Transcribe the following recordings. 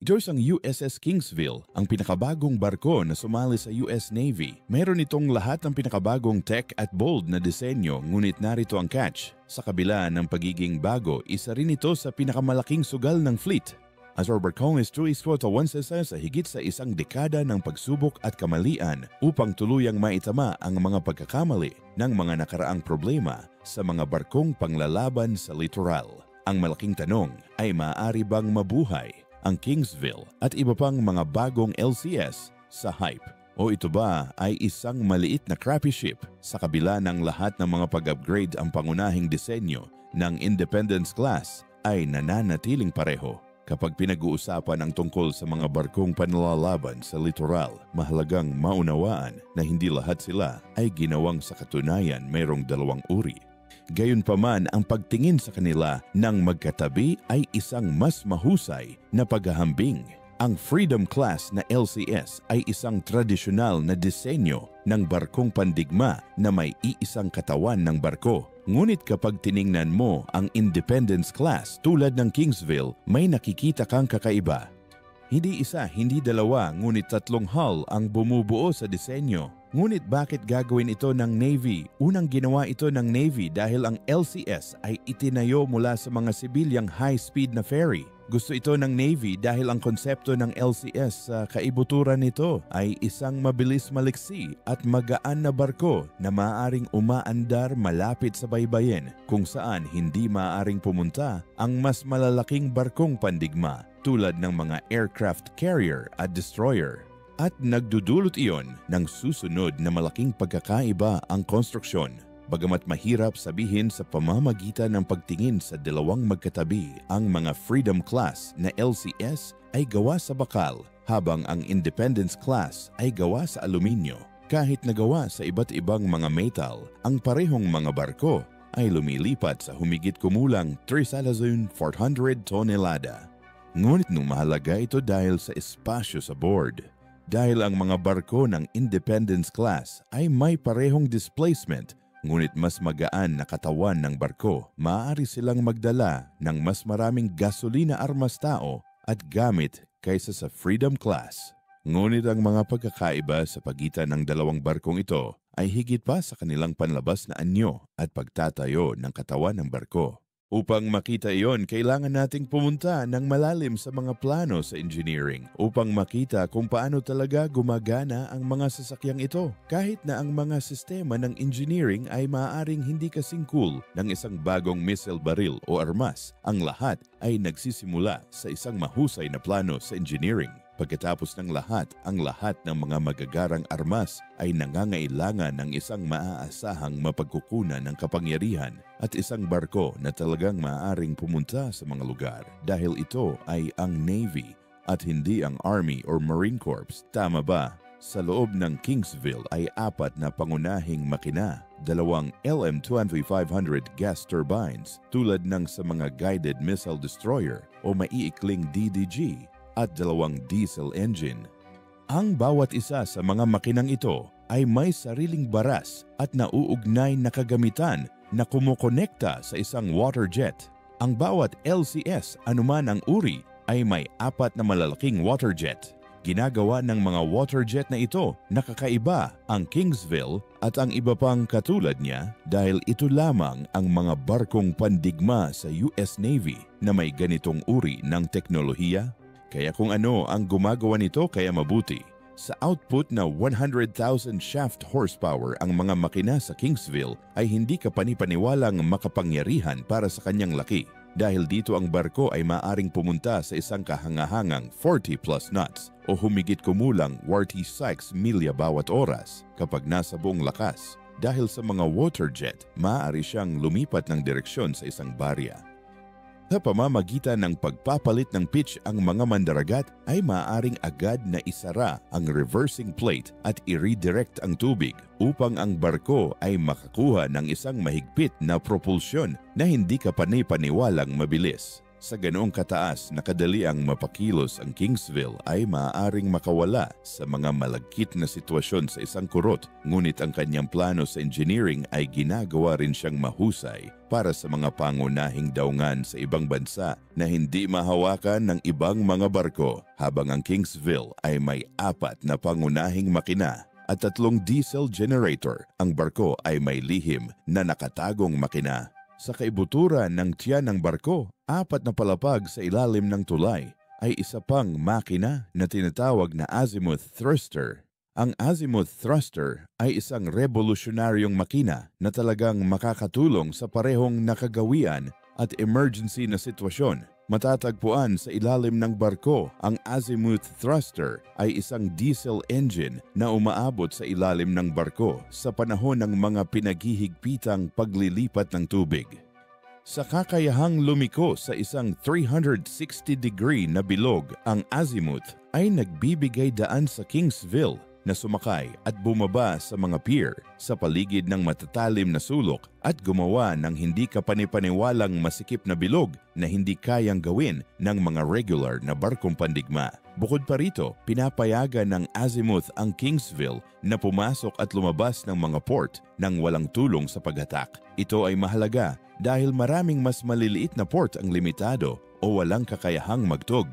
Ito isang USS Kingsville, ang pinakabagong barko na sumali sa US Navy. Meron itong lahat ng pinakabagong tech at bold na disenyo, ngunit narito ang catch. Sa kabila ng pagiging bago, isa rin ito sa pinakamalaking sugal ng fleet. As our barkong is truly sa higit sa isang dekada ng pagsubok at kamalian upang tuluyang maitama ang mga pagkakamali ng mga nakaraang problema sa mga barkong panglalaban sa litoral. Ang malaking tanong ay maaari bang mabuhay ang Kingsville at iba pang mga bagong LCS sa hype? O ito ba ay isang maliit na crappy ship? Sa kabila ng lahat ng mga pag-upgrade, ang pangunahing disenyo ng Independence Class ay nananatiling pareho. Kapag pinag-uusapan ang tungkol sa mga barkong panlalaban sa litoral, mahalagang maunawaan na hindi lahat sila ay ginawang sa katunayan mayroong dalawang uri. Gayunpaman, ang pagtingin sa kanila ng magkatabi ay isang mas mahusay na paghahambing. Ang Freedom Class na LCS ay isang tradisyonal na disenyo ng barkong pandigma na may iisang katawan ng barko. Ngunit kapag tiningnan mo ang Independence Class tulad ng Kingsville, may nakikita kang kakaiba. Hindi isa, hindi dalawa, ngunit tatlong hull ang bumubuo sa disenyo. Ngunit bakit gagawin ito ng Navy? Unang ginawa ito ng Navy dahil ang LCS ay itinayo mula sa mga sibilyang high-speed na ferry. Gusto ito ng Navy dahil ang konsepto ng LCS sa kaibuturan nito ay isang mabilis maliksi at magaan na barko na maaaring umaandar malapit sa baybayin kung saan hindi maaaring pumunta ang mas malalaking barkong pandigma tulad ng mga aircraft carrier at destroyer. At nagdudulot iyon ng susunod na malaking pagkakaiba ang konstruksyon. Bagamat mahirap sabihin sa pamamagitan ng pagtingin sa dalawang magkatabi, ang mga Freedom Class na LCS ay gawa sa bakal habang ang Independence Class ay gawa sa aluminyo. Kahit nagawa sa iba't ibang mga metal, ang parehong mga barko ay lumilipat sa humigit kumulang 3,400 tonelada. Ngunit mahalaga ito dahil sa espasyo sa board. Dahil ang mga barko ng Independence Class ay may parehong displacement, ngunit mas magaan na katawan ng barko, maaari silang magdala ng mas maraming gasolina armas tao at gamit kaysa sa Freedom Class. Ngunit ang mga pagkakaiba sa pagitan ng dalawang barkong ito ay higit pa sa kanilang panlabas na anyo at pagtatayo ng katawan ng barko. Upang makita iyon, kailangan nating pumunta ng malalim sa mga plano sa engineering upang makita kung paano talaga gumagana ang mga sasakyang ito. Kahit na ang mga sistema ng engineering ay maaaring hindi kasing cool ng isang bagong missile baril o armas, ang lahat ay nagsisimula sa isang mahusay na plano sa engineering. Pagkatapos ng lahat, ang lahat ng mga magagarang armas ay nangangailangan ng isang maaasahang mapagkukunan ng kapangyarihan at isang barko na talagang maaaring pumunta sa mga lugar dahil ito ay ang Navy at hindi ang Army or Marine Corps. Tama ba? Sa loob ng Kingsville ay 4 na pangunahing makina, 2 LM-2500 gas turbines tulad ng sa mga guided missile destroyer o maiikling DDG, at 2 diesel engine. Ang bawat isa sa mga makinang ito ay may sariling baras at nauugnay na kagamitan na kumukonekta sa isang water jet. Ang bawat LCS, anuman ang uri, ay may 4 na malalaking water jet. Ginagawa ng mga water jet na ito nakakaiba ang Kingsville at ang iba pang katulad niya dahil ito lamang ang mga barkong pandigma sa US Navy na may ganitong uri ng teknolohiya. Kaya kung ano ang gumagawa nito kaya mabuti. Sa output na 100,000 shaft horsepower ang mga makina sa Kingsville ay hindi kapanipaniwalang makapangyarihan para sa kanyang laki. Dahil dito ang barko ay maaring pumunta sa isang kahangahangang 40 plus knots o humigit kumulang 46 milya bawat oras kapag nasa buong lakas. Dahil sa mga water jet, maaari siyang lumipat ng direksyon sa isang barya. Sa pamamagitan ng pagpapalit ng pitch, ang mga mandaragat ay maaaring agad na isara ang reversing plate at i-redirect ang tubig upang ang barko ay makakuha ng isang mahigpit na propulsyon na hindi kapanipaniwalang mabilis. Sa ganoong kataas na kadaliang mapakilos ang Kingsville ay maaaring makawala sa mga malagkit na sitwasyon sa isang kurot, ngunit ang kanyang plano sa engineering ay ginagawa rin siyang mahusay para sa mga pangunahing daungan sa ibang bansa na hindi mahawakan ng ibang mga barko, habang ang Kingsville ay may 4 na pangunahing makina at 3 diesel generator. Ang barko ay may lihim na nakatagong makina. Sa kaibuturan ng tiyan ng barko, 4 na palapag sa ilalim ng tulay ay isa pang makina na tinatawag na azimuth thruster. Ang azimuth thruster ay isang revolusyonaryong makina na talagang makakatulong sa parehong nakagawian at emergency na sitwasyon. Matatagpuan sa ilalim ng barko. Ang azimuth thruster ay isang diesel engine na umaabot sa ilalim ng barko sa panahon ng mga pinaghihigpitang paglilipat ng tubig. Sa kakayahang lumiko sa isang 360-degree na bilog, ang azimuth ay nagbibigay daan sa Kingsville na sumakay at bumaba sa mga pier sa paligid ng matatalim na sulok at gumawa ng hindi kapanipaniwalang masikip na bilog na hindi kayang gawin ng mga regular na barkong pandigma. Bukod pa rito, pinapayagan ng azimuth ang Kingsville na pumasok at lumabas ng mga port nang walang tulong sa paghatak. Ito ay mahalaga dahil maraming mas maliliit na port ang limitado o walang kakayahang magtog.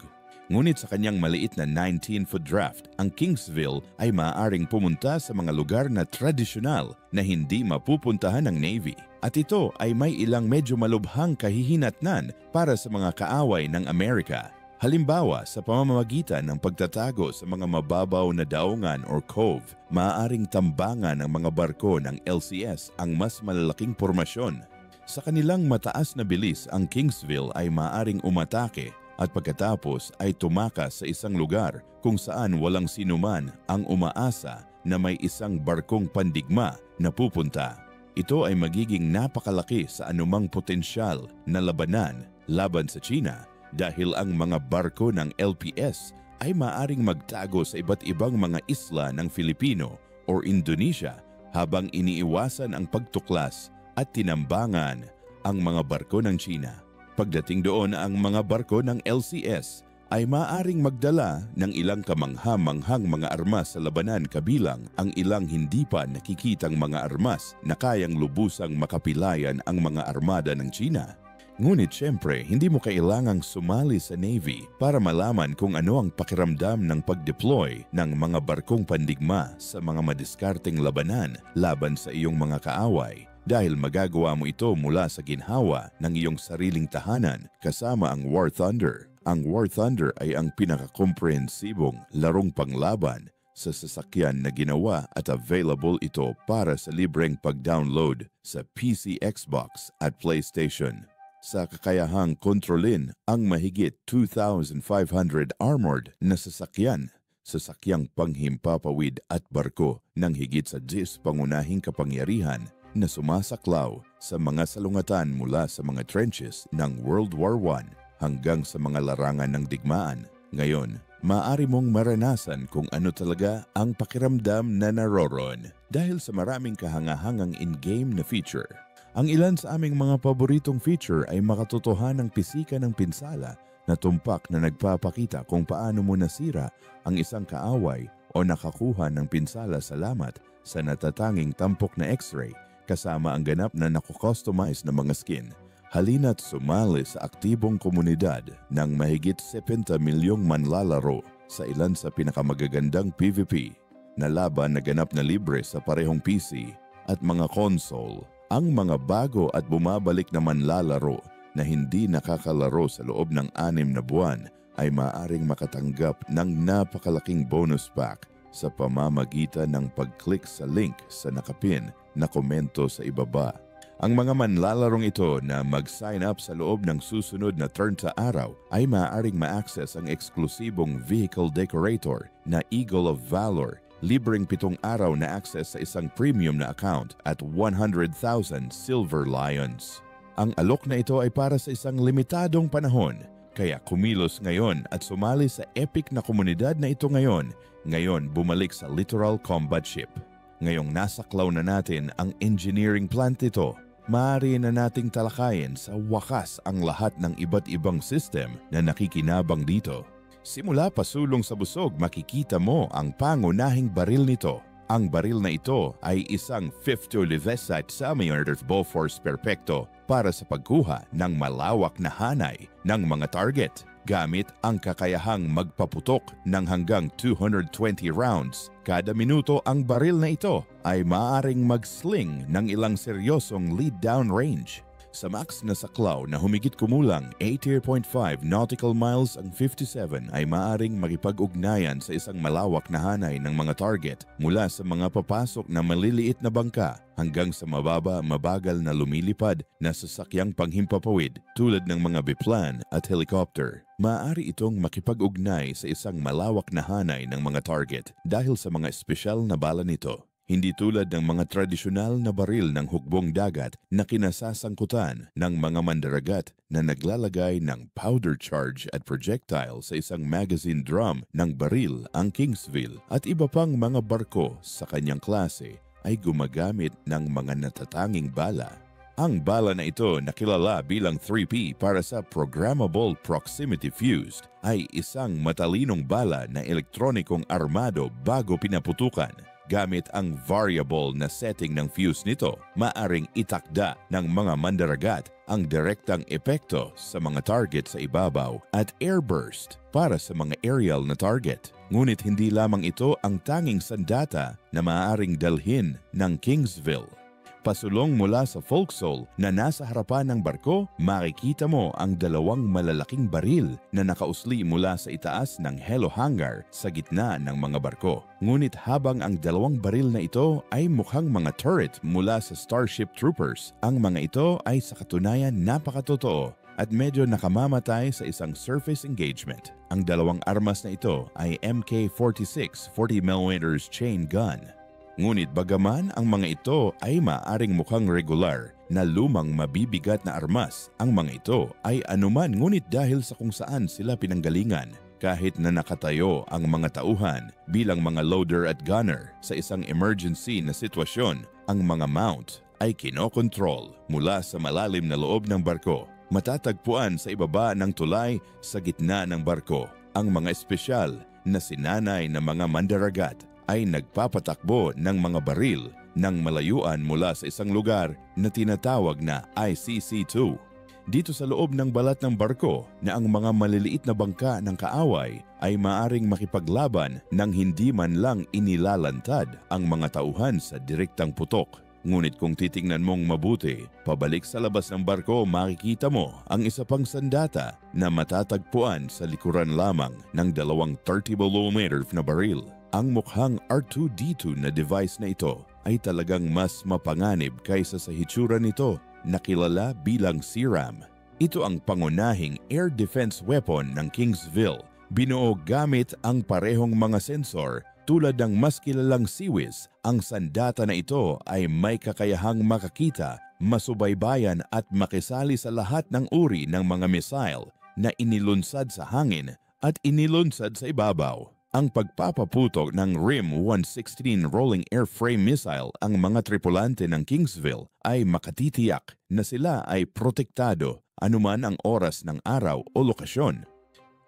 Ngunit sa kanyang maliit na 19-foot draft, ang Kingsville ay maaaring pumunta sa mga lugar na tradisyonal na hindi mapupuntahan ng Navy. At ito ay may ilang medyo malubhang kahihinatnan para sa mga kaaway ng Amerika. Halimbawa, sa pamamagitan ng pagtatago sa mga mababaw na daungan or cove, maaaring tambangan ng mga barko ng LCS ang mas malalaking pormasyon. Sa kanilang mataas na bilis, ang Kingsville ay maaaring umatake at pagkatapos ay tumakas sa isang lugar kung saan walang sinuman ang umaasa na may isang barkong pandigma na pupunta. Ito ay magiging napakalaki sa anumang potensyal na labanan laban sa China dahil ang mga barko ng LPS ay maaring magtago sa iba't ibang mga isla ng Filipino o Indonesia habang iniiwasan ang pagtuklas at tinambangan ang mga barko ng China. Pagdating doon, ang mga barko ng LCS ay maaaring magdala ng ilang kamangha-manghang mga armas sa labanan kabilang ang ilang hindi pa nakikitang mga armas na kayang lubusang makapilayan ang mga armada ng China. Ngunit syempre, hindi mo kailangang sumali sa Navy para malaman kung ano ang pakiramdam ng pag-deploy ng mga barkong pandigma sa mga madiskarteng labanan laban sa iyong mga kaaway. Dahil magagawa mo ito mula sa ginhawa ng iyong sariling tahanan kasama ang War Thunder. Ang War Thunder ay ang pinakakomprehensibong larong panglaban sa sasakyan na ginawa at available ito para sa libreng pag-download sa PC, Xbox at PlayStation. Sa kakayahang kontrolin ang mahigit 2,500 armored na sasakyang panghimpapawid at barko ng higit sa 10 pangunahing kapangyarihan na sumasaklaw sa mga salungatan mula sa mga trenches ng World War I hanggang sa mga larangan ng digmaan. Ngayon, maaari mong maranasan kung ano talaga ang pakiramdam na naroon dahil sa maraming kahangahangang in-game na feature. Ang ilan sa aming mga paboritong feature ay makatotohanang pisika ng pinsala na tumpak na nagpapakita kung paano mo nasira ang isang kaaway o nakakuha ng pinsala salamat sa natatanging tampok na X-ray kasama ang ganap na nakukustomize na mga skin. Halina't sumali sa aktibong komunidad ng mahigit 70 milyong manlalaro sa ilan sa pinakamagagandang PvP na laban na ganap na libre sa parehong PC at mga console. Ang mga bago at bumabalik na manlalaro na hindi nakakalaro sa loob ng 6 na buwan ay maaaring makatanggap ng napakalaking bonus pack sa pamamagitan ng pag-click sa link sa nakapin na komento sa ibaba. Ang mga manlalarong ito na mag-sign up sa loob ng susunod na turn sa araw ay maaaring ma-access ang eksklusibong vehicle decorator na Eagle of Valor, libreng 7 araw na access sa isang premium na account at 100,000 Silver Lions. Ang alok na ito ay para sa isang limitadong panahon, kaya kumilos ngayon at sumali sa epic na komunidad na ito ngayon. Ngayon, bumalik sa Littoral Combat Ship. Ngayong nasaklaw na natin ang engineering plant nito, maaari na nating talakayin sa wakas ang lahat ng iba't ibang system na nakikinabang dito. Simula pasulong sa busog, makikita mo ang pangunahing baril nito. Ang baril na ito ay isang 50 Livesat Semi-Earth Bofors Perfecto para sa pagkuha ng malawak na hanay ng mga target. Gamit ang kakayahang magpaputok ng hanggang 220 rounds kada minuto, ang baril na ito ay maaaring mag-sling ng ilang seryosong lead-down range. Sa max na saklaw na humigit kumulang 80.5 nautical miles, ang 57 ay maaaring makipag-ugnayan sa isang malawak na hanay ng mga target mula sa mga papasok na maliliit na bangka hanggang sa mabagal na lumilipad na sasakyang panghimpapawid tulad ng mga biplan at helicopter. Maaari itong makipag-ugnay sa isang malawak na hanay ng mga target dahil sa mga espesyal na bala nito. Hindi tulad ng mga tradisyonal na baril ng hukbong dagat na kinasasangkutan ng mga mandaragat na naglalagay ng powder charge at projectile sa isang magazine drum ng baril. Ang Kingsville at iba pang mga barko sa kanyang klase ay gumagamit ng mga natatanging bala. Ang bala na ito na kilala bilang 3P para sa Programmable Proximity Fused ay isang matalinong bala na elektronikong armado bago pinaputukan. Gamit ang variable na setting ng fuse nito, maaring itakda ng mga mandaragat ang direktang epekto sa mga target sa ibabaw at airburst para sa mga aerial na target. Ngunit hindi lamang ito ang tanging sandata na maaaring dalhin ng Kingsville. Pasulong mula sa forecastle na nasa harapan ng barko, makikita mo ang dalawang malalaking baril na nakausli mula sa itaas ng helo hangar sa gitna ng mga barko. Ngunit habang ang dalawang baril na ito ay mukhang mga turret mula sa Starship Troopers, ang mga ito ay sa katunayan napakatotoo at medyo nakamamatay sa isang surface engagement. Ang dalawang armas na ito ay MK-46 40mm chain gun. Ngunit bagaman ang mga ito ay maaring mukhang regular na lumang mabibigat na armas, ang mga ito ay anuman ngunit dahil sa kung saan sila pinanggalingan. Kahit na nakatayo ang mga tauhan bilang mga loader at gunner sa isang emergency na sitwasyon, ang mga mount ay kinokontrol mula sa malalim na loob ng barko. Matatagpuan sa ibaba ng tulay sa gitna ng barko. Ang mga espesyal na sinanay na mga mandaragat ay nagpapatakbo ng mga baril ng malayuan mula sa isang lugar na tinatawag na ICC-2. Dito sa loob ng balat ng barko na ang mga maliliit na bangka ng kaaway ay maaring makipaglaban nang hindi man lang inilalantad ang mga tauhan sa direktang putok. Ngunit kung titingnan mong mabuti, pabalik sa labas ng barko, makikita mo ang isa pang sandata na matatagpuan sa likuran lamang ng dalawang 30mm na baril. Ang mukhang R2-D2 na device na ito ay talagang mas mapanganib kaysa sa hitsura nito na kilala bilang SEARAM. Ito ang pangunahing air defense weapon ng Kingsville. Binuo gamit ang parehong mga sensor tulad ng mas kilalang SEWIS. Ang sandata na ito ay may kakayahang makakita, masubaybayan at makisali sa lahat ng uri ng mga missile na inilunsad sa hangin at inilunsad sa ibabaw. Ang pagpapaputok ng RIM-116 rolling airframe missile ang mga tripulante ng Kingsville ay makatitiyak na sila ay protektado anuman ang oras ng araw o lokasyon.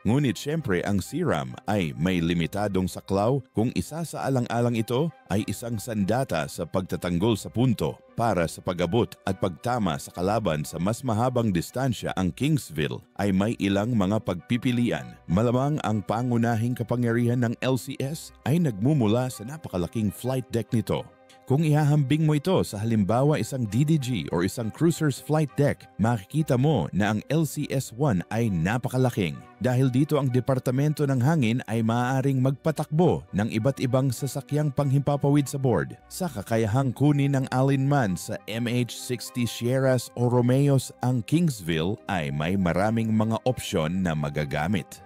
Ngunit syempre ang SEARAM ay may limitadong saklaw kung isa sa alang-alang ito ay isang sandata sa pagtatanggol sa punto para sa pag-abot at pagtama sa kalaban sa mas mahabang distansya. Ang Kingsville ay may ilang mga pagpipilian. Malamang ang pangunahing kapangyarihan ng LCS ay nagmumula sa napakalaking flight deck nito. Kung ihahambing mo ito sa halimbawa isang DDG o isang cruiser's flight deck, makikita mo na ang LCS-1 ay napakalaking. Dahil dito ang Departamento ng Hangin ay maaaring magpatakbo ng iba't ibang sasakyang panghimpapawid sa board sa kakayahang kunin ng alinman sa MH-60 Sierras o Romeos. Ang Kingsville ay may maraming mga opsyon na magagamit.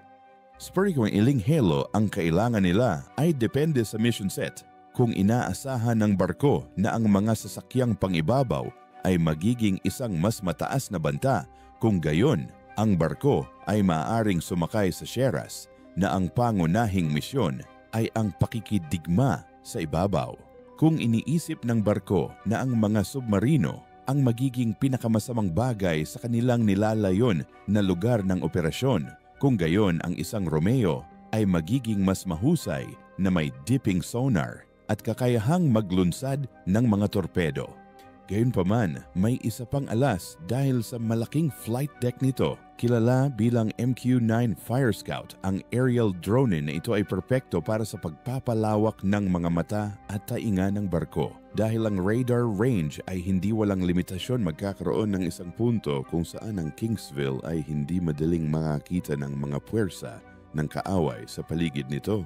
Spur kung iling helo ang kailangan nila ay depende sa mission set. Kung inaasahan ng barko na ang mga sasakyang pangibabaw ay magiging isang mas mataas na banta, kung gayon, ang barko ay maaaring sumakay sa Sierras na ang pangunahing misyon ay ang pakikidigma sa ibabaw. Kung iniisip ng barko na ang mga submarino ang magiging pinakamasamang bagay sa kanilang nilalayon na lugar ng operasyon. Kung gayon, ang isang Romeo ay magiging mas mahusay na may dipping sonar at kakayahang maglunsad ng mga torpedo. Gayunpaman, may isa pang alas dahil sa malaking flight deck nito. Kilala bilang MQ-9 Fire Scout, ang aerial drone na ito ay perpekto para sa pagpapalawak ng mga mata at tainga ng barko. Dahil ang radar range ay hindi walang limitasyon, magkakaroon ng isang punto kung saan ang Kingsville ay hindi madaling makakita ng mga puwersa ng kaaway sa paligid nito.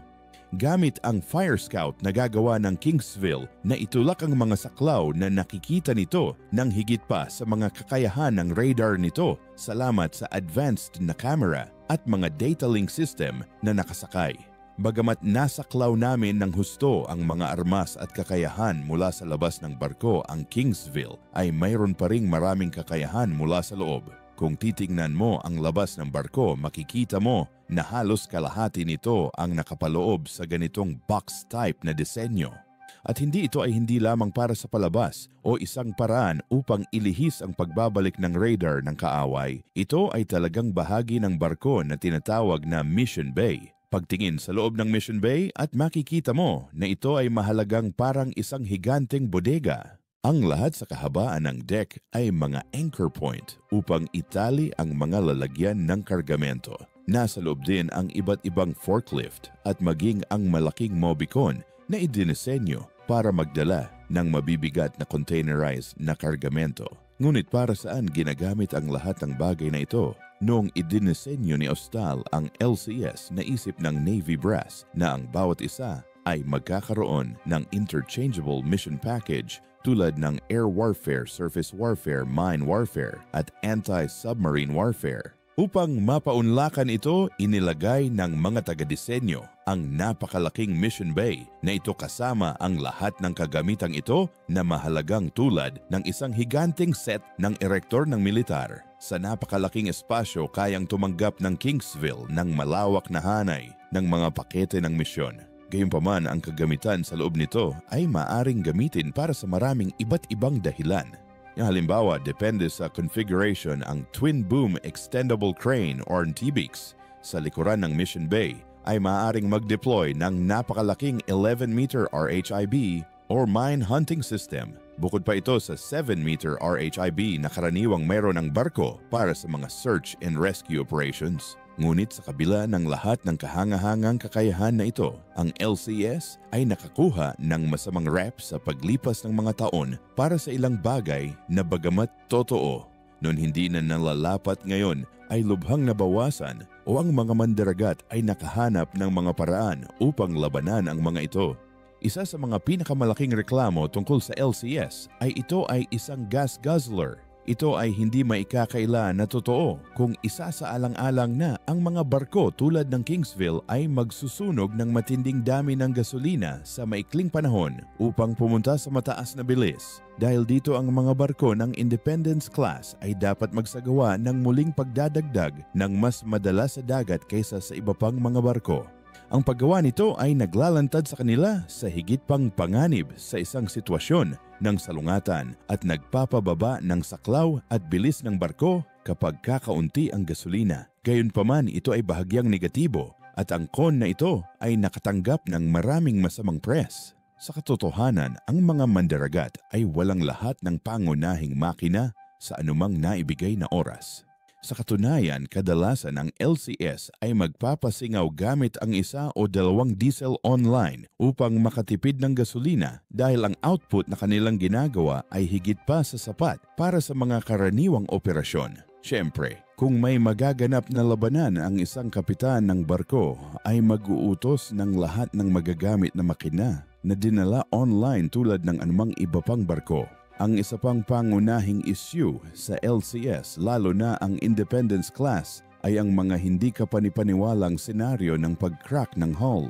Gamit ang Fire Scout na gagawa ng Kingsville na itulak ang mga saklaw na nakikita nito ng higit pa sa mga kakayahan ng radar nito salamat sa advanced na camera at mga data link system na nakasakay. Bagamat nasaklaw namin ng husto ang mga armas at kakayahan mula sa labas ng barko, ang Kingsville ay mayroon pa ring maraming kakayahan mula sa loob. Kung titingnan mo ang labas ng barko, makikita mo na halos kalahati nito ang nakapaloob sa ganitong box type na disenyo. At hindi ito ay hindi lamang para sa palabas o isang paraan upang ilihis ang pagbabalik ng radar ng kaaway. Ito ay talagang bahagi ng barko na tinatawag na Mission Bay. Pagtingin sa loob ng Mission Bay at makikita mo na ito ay mahalagang parang isang higanteng bodega. Ang lahat sa kahabaan ng deck ay mga anchor point upang itali ang mga lalagyan ng kargamento. Nasa loob din ang iba't ibang forklift at maging ang malaking mobicon na idinisenyo para magdala ng mabibigat na containerized na kargamento. Ngunit para saan ginagamit ang lahat ng bagay na ito? Noong idinisenyo ni Ostal ang LCS, naisip ng Navy brass na ang bawat isa ay magkakaroon ng interchangeable mission package tulad ng air warfare, surface warfare, mine warfare at anti-submarine warfare. Upang mapaunlakan ito, inilagay ng mga taga-disenyo ang napakalaking mission bay na ito kasama ang lahat ng kagamitang ito na mahalagang tulad ng isang higanteng set ng erektor ng militar. Sa napakalaking espasyo, kayang tumanggap ng Kingsville ng malawak na hanay ng mga pakete ng misyon. Gayunpaman, ang kagamitan sa loob nito ay maaring gamitin para sa maraming iba't ibang dahilan. Halimbawa, depende sa configuration, ang Twin Boom Extendable Crane or TBX sa likuran ng Mission Bay ay maaaring mag-deploy ng napakalaking 11-meter RHIB or Mine Hunting System. Bukod pa ito sa 7-meter RHIB na karaniwang mayroon ng barko para sa mga search and rescue operations. Ngunit sa kabila ng lahat ng kahangahangang kakayahan na ito, ang LCS ay nakakuha ng masamang rep sa paglipas ng mga taon para sa ilang bagay na bagamat totoo, noon hindi na nalalapat ngayon ay lubhang nabawasan o ang mga mandaragat ay nakahanap ng mga paraan upang labanan ang mga ito. Isa sa mga pinakamalaking reklamo tungkol sa LCS ay ito ay isang gas guzzler. Ito ay hindi maikakaila na totoo kung isa sa alang-alang na ang mga barko tulad ng Kingsville ay magsusunog ng matinding dami ng gasolina sa maikling panahon upang pumunta sa mataas na bilis. Dahil dito ang mga barko ng Independence Class ay dapat magsagawa ng muling pagdadagdag ng mas madala sa dagat kaysa sa iba pang mga barko. Ang paggawa nito ay naglalantad sa kanila sa higit pang panganib sa isang sitwasyon ng salungatan at nagpapababa ng saklaw at bilis ng barko kapag kakaunti ang gasolina. Gayunpaman, ito ay bahagyang negatibo at ang con na ito ay nakatanggap ng maraming masamang press. Sa katotohanan, ang mga mandaragat ay walang lahat ng pangunahing makina sa anumang naibigay na oras. Sa katunayan, kadalasan ang LCS ay magpapasingaw gamit ang isa o dalawang diesel online upang makatipid ng gasolina dahil ang output na kanilang ginagawa ay higit pa sa sapat para sa mga karaniwang operasyon. Siyempre, kung may magaganap na labanan, ang isang kapitan ng barko ay mag-uutos ng lahat ng magagamit na makina na dinala online tulad ng anumang iba pang barko. Ang isa pang pangunahing issue sa LCS, lalo na ang Independence Class, ay ang mga hindi kapanipaniwalang senaryo ng pag-crack ng hull.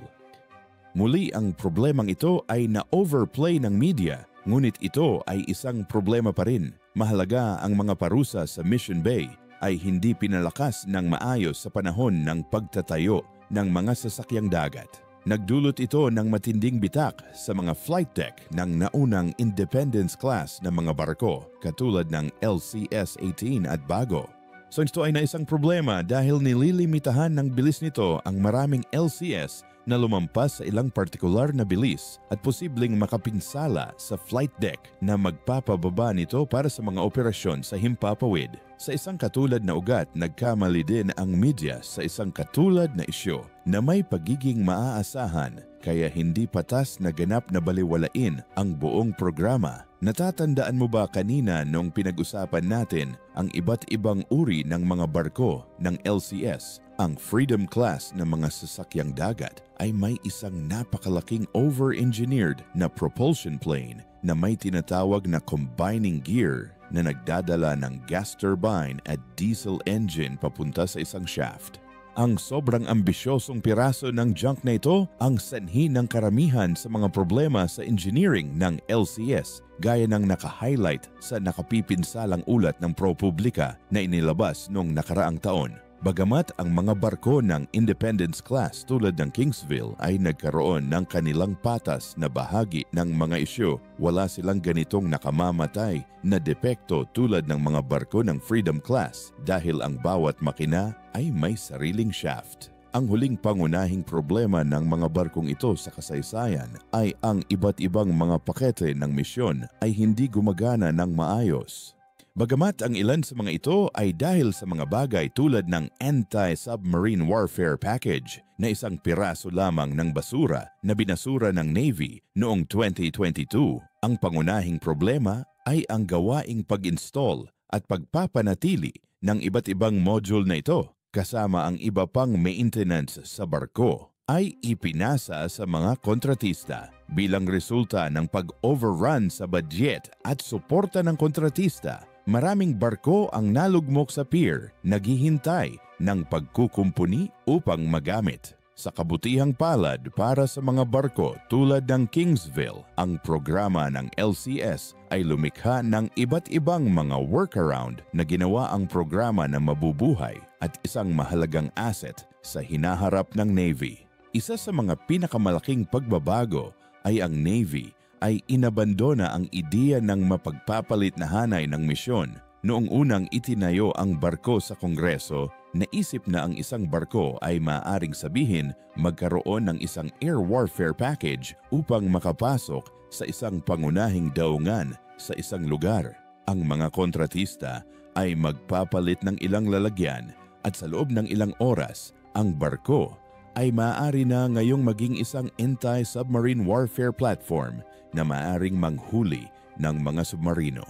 Muli, ang problemang ito ay na-overplay ng media, ngunit ito ay isang problema pa rin. Mahalaga ang mga parusa sa Mission Bay ay hindi pinalakas ng maayos sa panahon ng pagtatayo ng mga sasakyang dagat. Nagdulot ito ng matinding bitak sa mga flight deck ng naunang Independence class na mga barko katulad ng LCS-18 at Bago. So ito ay naisang problema dahil nililimitahan ng bilis nito ang maraming LCS na lumampas sa ilang partikular na bilis at posibleng makapinsala sa flight deck na magpapababa nito para sa mga operasyon sa himpapawid. Sa isang katulad na ugat, nagkamali din ang media sa isang katulad na isyu na may pagiging maaasahan kaya hindi patas na ganap na baliwalain ang buong programa. Natatandaan mo ba kanina nung pinag-usapan natin ang iba't ibang uri ng mga barko ng LCS? Ang Freedom Class na mga sasakyang dagat ay may isang napakalaking over-engineered na propulsion plane na may tinatawag na combining gear na nagdadala ng gas turbine at diesel engine papunta sa isang shaft. Ang sobrang ambisyosong piraso ng junk na ito ang sanhi ng karamihan sa mga problema sa engineering ng LCS gaya ng naka-highlight sa nakapipinsalang ulat ng ProPublica na inilabas noong nakaraang taon. Bagamat ang mga barko ng Independence class tulad ng Kingsville ay nagkaroon ng kanilang patas na bahagi ng mga isyu, wala silang ganitong nakamamatay na depekto tulad ng mga barko ng Freedom class dahil ang bawat makina ay may sariling shaft. Ang huling pangunahing problema ng mga barkong ito sa kasaysayan ay ang iba't ibang mga pakete ng misyon ay hindi gumagana ng maayos. Bagamat ang ilan sa mga ito ay dahil sa mga bagay tulad ng Anti-Submarine Warfare Package na isang piraso lamang ng basura na binasura ng Navy noong 2022, ang pangunahing problema ay ang gawaing pag-install at pagpapanatili ng iba't ibang module na ito kasama ang iba pang maintenance sa barko ay ipinasa sa mga kontratista. Bilang resulta ng pag-overrun sa budget at suporta ng kontratista, maraming barko ang nalugmok sa pier, naghihintay ng pagkukumpuni upang magamit. Sa kabutihang palad para sa mga barko tulad ng Kingsville, ang programa ng LCS ay lumikha ng iba't ibang mga workaround na ginawa ang programa na mabubuhay at isang mahalagang asset sa hinaharap ng Navy. Isa sa mga pinakamalaking pagbabago ay ang Navy ay inabandona ang ideya ng mapagpapalit na hanay ng misyon. Noong unang itinayo ang barko sa Kongreso, naisip na ang isang barko ay maaaring sabihin magkaroon ng isang air warfare package upang makapasok sa isang pangunahing daungan sa isang lugar. Ang mga kontratista ay magpapalit ng ilang lalagyan at sa loob ng ilang oras, ang barko ay maaari na ngayong maging isang anti-submarine warfare platform na maaaring manghuli ng mga submarino.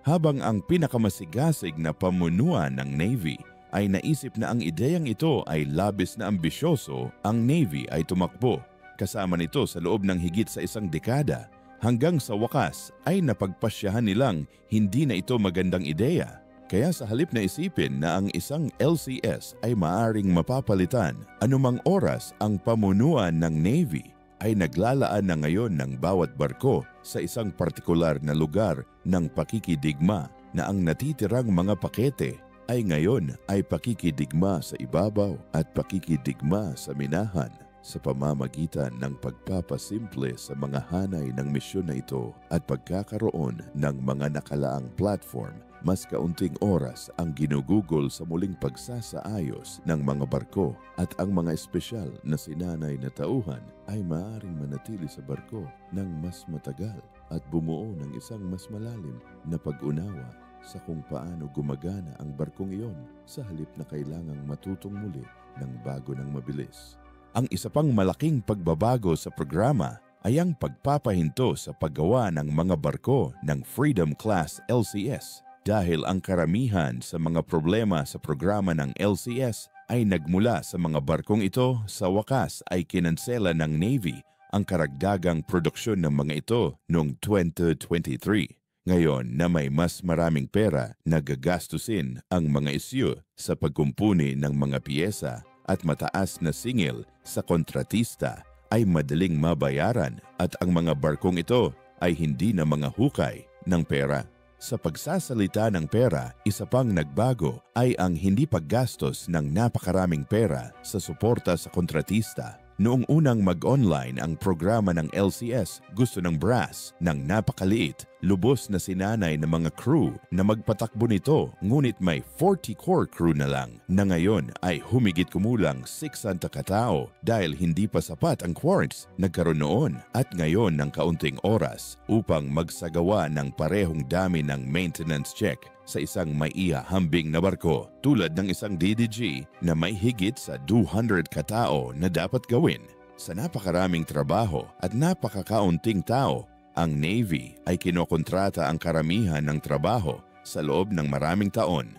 Habang ang pinakamasigasig na pamunuan ng Navy ay naisip na ang ideyang ito ay labis na ambisyoso, ang Navy ay tumakbo. Kasama nito sa loob ng higit sa isang dekada hanggang sa wakas ay napagpasyahan nilang hindi na ito magandang ideya. Kaya sa halip na isipin na ang isang LCS ay maaring mapapalitan anumang oras, ang pamunuan ng Navy ay naglalaan na ngayon ng bawat barko sa isang partikular na lugar ng pakikidigma na ang natitirang mga pakete ay ngayon ay pakikidigma sa ibabaw at pakikidigma sa minahan sa pamamagitan ng pagpapasimple sa mga hanay ng misyon na ito at pagkakaroon ng mga nakalaang platform. Mas kaunting oras ang ginugugol sa muling pagsasaayos ng mga barko at ang mga espesyal na sinanay na tauhan ay maaaring manatili sa barko ng mas matagal at bumuo ng isang mas malalim na pag-unawa sa kung paano gumagana ang barkong iyon sa halip na kailangang matutong muli ng bago ng mabilis. Ang isa pang malaking pagbabago sa programa ay ang pagpapahinto sa paggawa ng mga barko ng Freedom Class LCS. Dahil ang karamihan sa mga problema sa programa ng LCS ay nagmula sa mga barkong ito, sa wakas ay kinansela ng Navy ang karagdagang produksyon ng mga ito noong 2023. Ngayon na may mas maraming pera na gagastusin ang mga isyu sa pagkumpuni ng mga piyesa at mataas na singil sa kontratista ay madaling mabayaran at ang mga barkong ito ay hindi na mga hukay ng pera. Sa pagsasalita ng pera, isa pang nagbago ay ang hindi paggastos ng napakaraming pera sa suporta sa kontratista. Noong unang mag-online ang programa ng LCS, gusto ng brass ng napakaliit, lubos na sinanay ng mga crew na magpatakbo nito, ngunit may 40 core crew na lang na ngayon ay humigit kumulang 600 katao dahil hindi pa sapat ang quartz nagkaroon noon at ngayon ng kaunting oras upang magsagawa ng parehong dami ng maintenance check sa isang may ihahambing na barko tulad ng isang DDG na may higit sa 200 katao na dapat gawin. Sa napakaraming trabaho at napakakaunting tao, ang Navy ay kinokontrata ang karamihan ng trabaho sa loob ng maraming taon.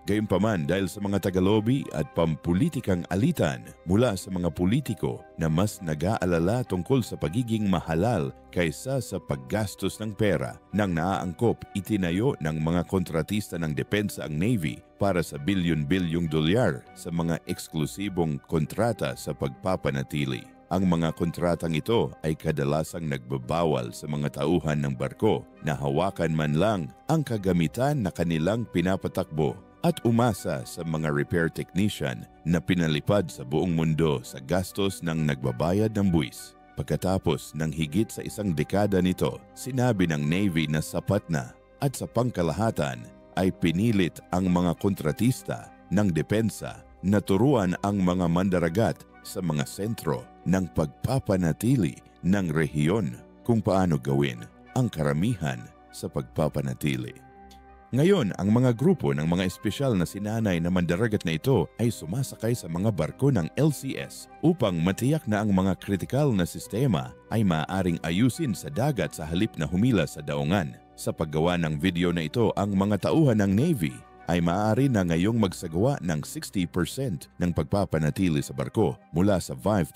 Gayunpaman dahil sa mga tagalobi at pampulitikang alitan mula sa mga politiko na mas nag-aalala tungkol sa pagiging mahalal kaysa sa paggastos ng pera nang naaangkop itinayo ng mga kontratista ng depensa ang Navy para sa bilyon-bilyong dolyar sa mga eksklusibong kontrata sa pagpapanatili. Ang mga kontratang ito ay kadalasang nagbabawal sa mga tauhan ng barko na hawakan man lang ang kagamitan na kanilang pinapatakbo at umasa sa mga repair technician na pinalipad sa buong mundo sa gastos ng nagbabayad ng buwis. Pagkatapos ng higit sa isang dekada nito, sinabi ng Navy na sapat na at sa pangkalahatan ay pinilit ang mga kontratista ng depensa na turuan ang mga mandaragat sa mga sentro ng pagpapanatili ng rehiyon kung paano gawin ang karamihan sa pagpapanatili. Ngayon, ang mga grupo ng mga espesyal na sinanay na mandaragat na ito ay sumasakay sa mga barko ng LCS upang matiyak na ang mga kritikal na sistema ay maaaring ayusin sa dagat sa halip na humila sa daungan. Sa paggawa ng video na ito, ang mga tauhan ng Navy ay maaari na ngayong magsagawa ng 60% ng pagpapanatili sa barko mula sa 5%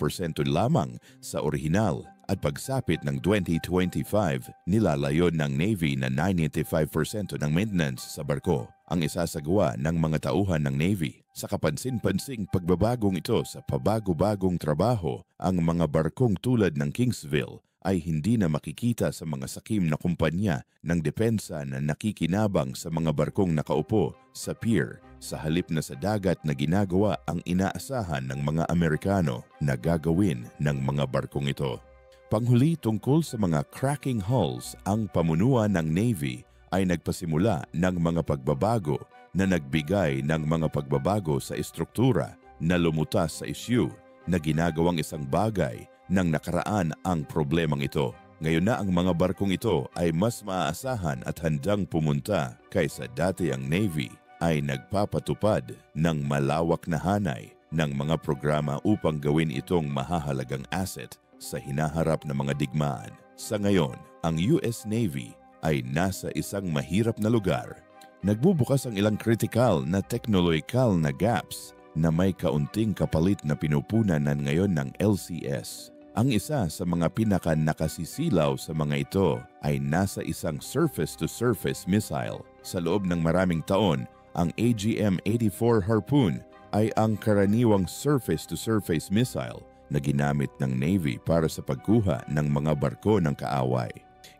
lamang sa orihinal. At pagsapit ng 2025, nilalayon ng Navy na 95% ng maintenance sa barko ang isasagawa ng mga tauhan ng Navy. Sa kapansin-pansing pagbabagong ito sa pabago-bagong trabaho, ang mga barkong tulad ng Kingsville ay hindi na makikita sa mga sakim na kumpanya ng depensa na nakikinabang sa mga barkong nakaupo sa pier sa halip na sa dagat na ginagawa ang inaasahan ng mga Amerikano na gagawin ng mga barkong ito. Panghuli tungkol sa mga cracking hulls, ang pamunuan ng Navy ay nagpasimula ng mga pagbabago na nagbigay ng mga pagbabago sa estruktura na lumutas sa issue na ginagawang isang bagay nang nakaraan ang problemang ito. Ngayon na ang mga barkong ito ay mas maaasahan at handang pumunta kaysa dati ang Navy ay nagpapatupad ng malawak na hanay ng mga programa upang gawin itong mahahalagang asset sa hinaharap na mga digmaan. Sa ngayon, ang US Navy ay nasa isang mahirap na lugar. Nagbubukas ang ilang kritikal na teknolohikal na gaps na may kaunting kapalit na pinupunan ngayon ng LCS. Ang isa sa mga pinaka-nakasisilaw sa mga ito ay nasa isang surface-to-surface missile. Sa loob ng maraming taon, ang AGM-84 Harpoon ay ang karaniwang surface-to-surface missile na ginamit ng Navy para sa pagkuha ng mga barko ng kaaway.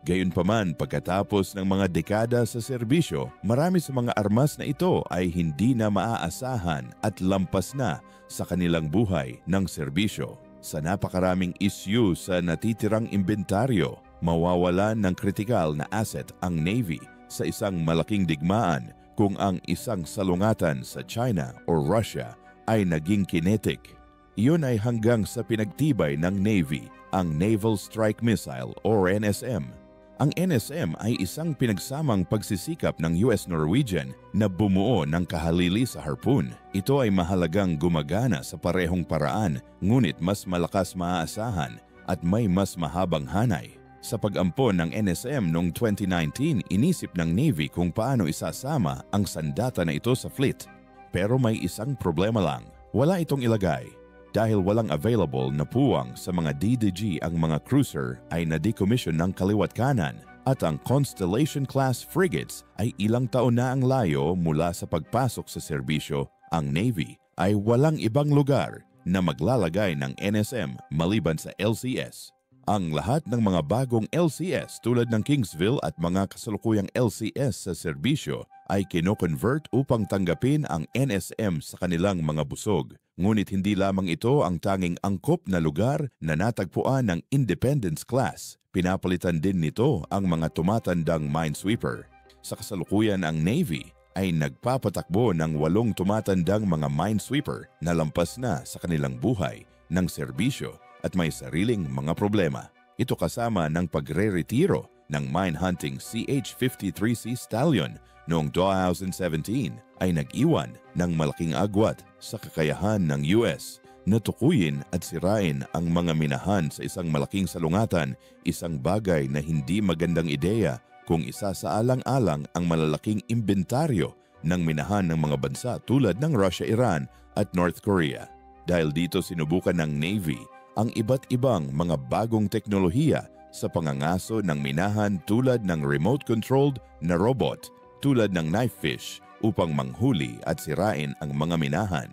Gayunpaman, pagkatapos ng mga dekada sa serbisyo, marami sa mga armas na ito ay hindi na maaasahan at lampas na sa kanilang buhay ng serbisyo. Sa napakaraming issue sa natitirang inventaryo, mawawalan ng kritikal na asset ang Navy sa isang malaking digmaan kung ang isang salungatan sa China o Russia ay naging kinetic. Iyon ay hanggang sa pinagtibay ng Navy ang Naval Strike Missile o NSM. Ang NSM ay isang pinagsamang pagsisikap ng US Norwegian na bumuo ng kahalili sa Harpoon. Ito ay mahalagang gumagana sa parehong paraan, ngunit mas malakas maaasahan at may mas mahabang hanay. Sa pag-ampon ng NSM noong 2019, inisip ng Navy kung paano isasama ang sandata na ito sa fleet. Pero may isang problema lang. Wala itong ilagay. Dahil walang available na puwang sa mga DDG, ang mga cruiser ay na-decommission ng kaliwat kanan at ang Constellation-class frigates ay ilang taon na ang layo mula sa pagpasok sa serbisyo. Ang Navy ay walang ibang lugar na maglalagay ng NSM maliban sa LCS. Ang lahat ng mga bagong LCS tulad ng Kingsville at mga kasalukuyang LCS sa serbisyo ay kino-convert upang tanggapin ang NSM sa kanilang mga busog. Ngunit hindi lamang ito ang tanging angkop na lugar na natagpuan ng Independence Class. Pinapalitan din nito ang mga tumatandang minesweeper. Sa kasalukuyan ang Navy ay nagpapatakbo ng 8 tumatandang mga minesweeper na lampas na sa kanilang buhay ng serbisyo at may sariling mga problema. Ito kasama ng pagre-retiro ng mine hunting CH-53C Stallion noong 2017 ay nag-iwan ng malaking agwat sa kakayahan ng US na tukuyin at sirain ang mga minahan sa isang malaking salungatan, isang bagay na hindi magandang ideya kung isasaalang-alang ang malalaking imbentaryo ng minahan ng mga bansa tulad ng Russia, Iran at North Korea. Dahil dito sinubukan ng Navy ang iba't ibang mga bagong teknolohiya sa pangangaso ng minahan tulad ng remote-controlled na robot tulad ng knife fish upang manghuli at sirain ang mga minahan.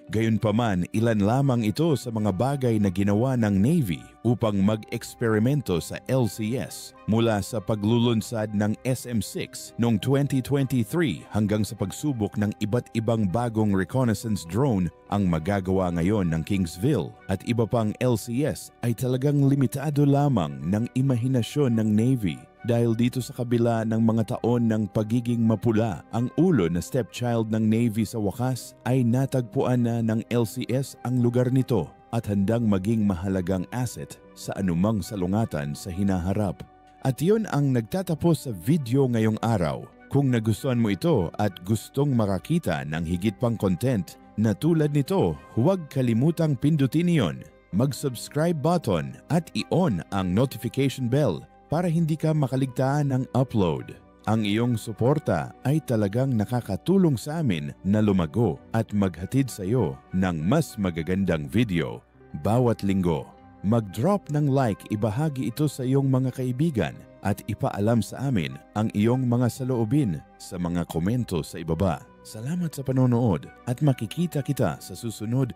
Gayunpaman, ilan lamang ito sa mga bagay na ginawa ng Navy upang mag-eksperimento sa LCS mula sa paglulunsad ng SM-6 noong 2023 hanggang sa pagsubok ng iba't ibang bagong reconnaissance drone ang magagawa ngayon ng Kingsville at iba pang LCS ay talagang limitado lamang ng imahinasyon ng Navy. Dahil dito sa kabila ng mga taon ng pagiging mapula, ang ulo na stepchild ng Navy sa wakas ay natagpuan na ng LCS ang lugar nito at handang maging mahalagang asset sa anumang salungatan sa hinaharap. At yun ang nagtatapos sa video ngayong araw. Kung nagustuhan mo ito at gustong makakita ng higit pang content na tulad nito, huwag kalimutang pindutin iyon, mag-subscribe button at i-on ang notification bell para hindi ka makaligtaan ng upload. Ang iyong suporta ay talagang nakakatulong sa amin na lumago at maghatid sa iyo ng mas magagandang video bawat linggo. Mag-drop ng like, ibahagi ito sa iyong mga kaibigan at ipaalam sa amin ang iyong mga saloobin sa mga komento sa ibaba. Salamat sa panonood at makikita kita sa susunod